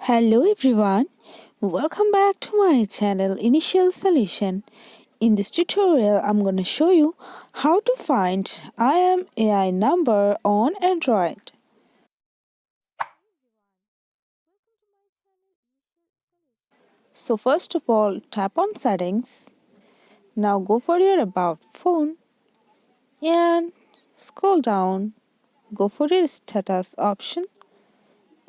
Hello everyone, welcome back to my channel Initial Solution. In this tutorial, I'm going to show you how to find IMEI number on Android. So first of all, tap on settings. Now go for your about phone and scroll down. Go for your status option.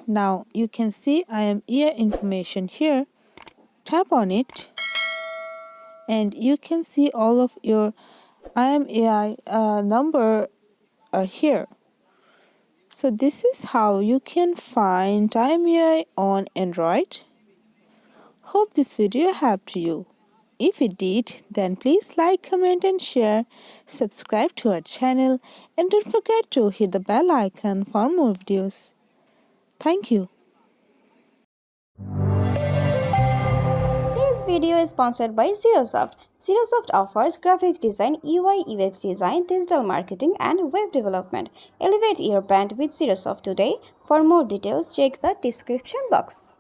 Now you can see IMEI information here. Tap on it and you can see all of your IMEI number are here. So this is how you can find IMEI on Android. Hope this video helped you. If it did, then please like, comment and share. Subscribe to our channel and don't forget to hit the bell icon for more videos. Thank you. This video is sponsored by Zerosoft. Zerosoft offers graphic design, UI UX design, digital marketing, and web development. Elevate your brand with Zerosoft today. For more details, check the description box.